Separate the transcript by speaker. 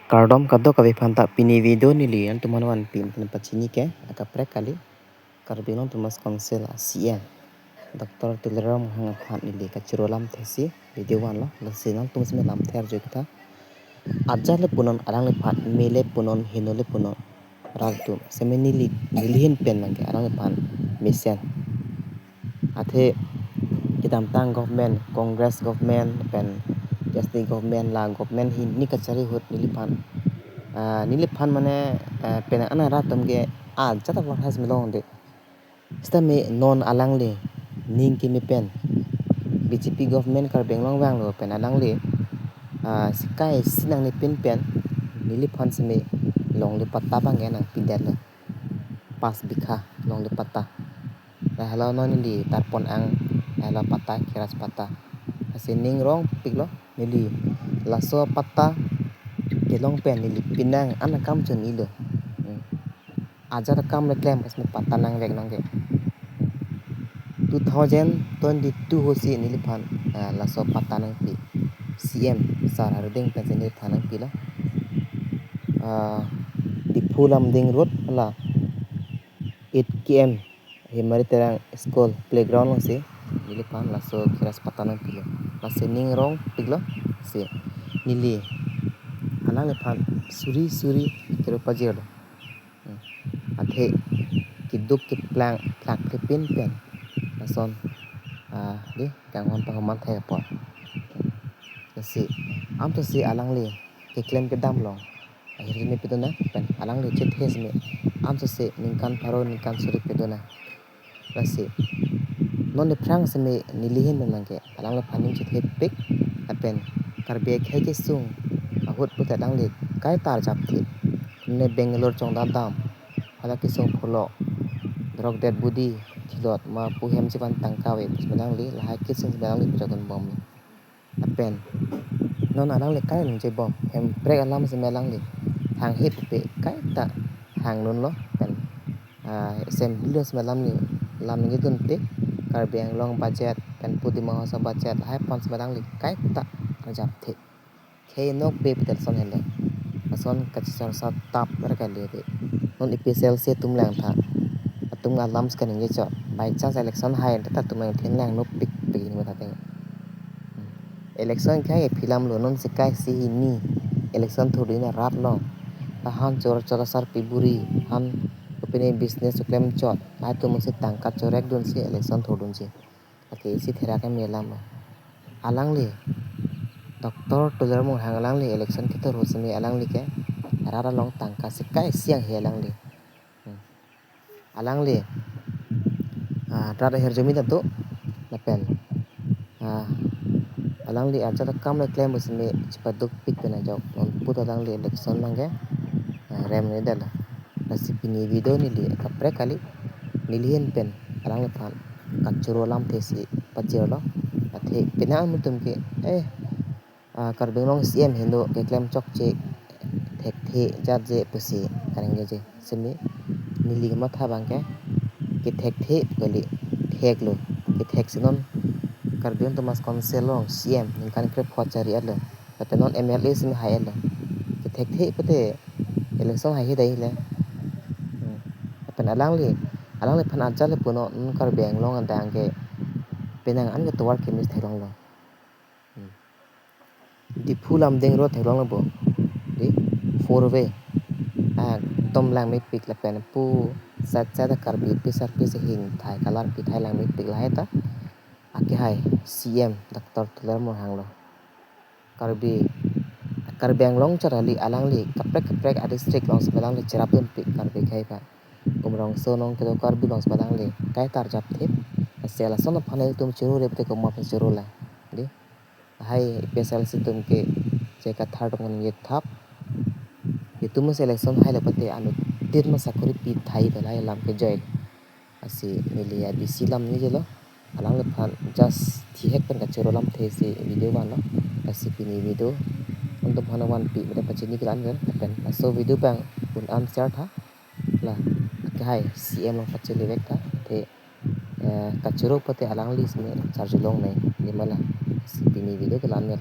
Speaker 1: Kardom kaddo kavi phanta pini video ni li an tuman wan pin tan pachini ke aka prek kali karbino tumas konsel CM Dr. Tileram hang phat ni li ka chirolam thesi video wan lo lasinang tumas me lam ther jekta ajale punon arang le phat mele punon hinole punon raltu semeni li nilhin pen nangke arang le phan mission athe kitam tang government congress government pen Justice government la government hin ni kachari hot niliphan mane pena ana ratam ge jata war has milong de sta me non alang le ning ki me pen BJP government kar benglong wang lo pen alang le sikai sinang ni pen niliphan se me long le patta bang na pidel pas bikha long le patta la hala non li tarpon ang hala patta keras patta ase ning rong piklo nili laso patta kelong pen nili pinang anakam chun ilo ajar kam le klem pas patta nang vek nang ge 2022 hosi nili phan laso patta nang pi CM sar harding pen nili phan nang pi la di phulam ding road la 8 km himari terang school playground se nili phan laso keras patta nang pi la ning rong piklo se nili alang le phan suri kero pajero athe kiduk ki plak ke pin pen lason di kangwan pa man thai po si am to si alang le ke klem ke dam long ahir me pedona pen alang le chet hes me am to se ningkan pharo ningkan suri pedona lasi non de prang se me nilihin nangke alang le phaning chet he pek apen karbe khai ke sung ahut puta dang le kai tar jap thi ne Bangalore chongda dam hala ki sung pholo drug dead body thilot ma puhem jiban tangkawe bismanang le la ki sung banang le piragon bom apen non alang le kai nung je bom hem break alam se melang le hang hip pe kai ta hang non lo pen sem billions melam ni lam ngi dun pe karbe ang long budget pen pudi ma sa budget hai pons melang le kai ta jap thi ke nok pe petel son hele ason kachar sa tap berka le de non ipsl se tum lang tha atum alam skan nge cho by chance election hai ta tum lang theng lang no pik pe ni ta teng election khai philam lo non se kai si ni election thodi na rat lo han chor sar pi buri han opene business klem chot ai tum se tangka chorek dun se election thodun se ake si thera ka melam alang le Dr. Tularmo hanglang le election ki to rosme alang le ke rara long tangka se kai siang he alang le rara her jami da to na pen alang le acha kam le claim usme chipaduk pik na jaw on puta alang le election nange rem ne dala nasipini video ni le kapre kali nilien pen alang le phan kachuro lam thesi pachelo athe pina mutum ke karbeng CM hindo ke claim chok che thek the jat je pusi karenge je semi nili matha bangke ke thek the bali thek lo ke thek sinon karbeng to mas konselong CM ningkan kre phachari alo ate non MLA simi hayelo ke thek the pate election hai dai le apen alang le phan ajale puno karbeng long andang ke penang an ke towar ke mis thailong lo di phulam ding ro thailong lo bo di 4 way tom lang me pik la pen pu sa karbi pisar pis hing thai kalar pi thai lang me pik la ta ake hai CM Dr. Tularmo hanglo karbeng long charali alang li kaprek a district long smelang li cherapun pik karbi khai ba umrong so nong ke karbi long smelang li kai tar jap the sela son phane tum churu re te ko ma churu la di hai special situm ke je ka third ngon ye thap itu selection hai la pate anu tir ma sakuri pi thai bela lam ke joy asi nilia bisi lam ni jelo alang le phan just thi hek pen ka choro lam the si video ban no asi pini video untuk phana wan pi beta pachini klan gan pen so video bang un am share tha la ke hai CM long pachili vek tha the ka choro pate alang lis me charge long nei ni mala si pini video klan me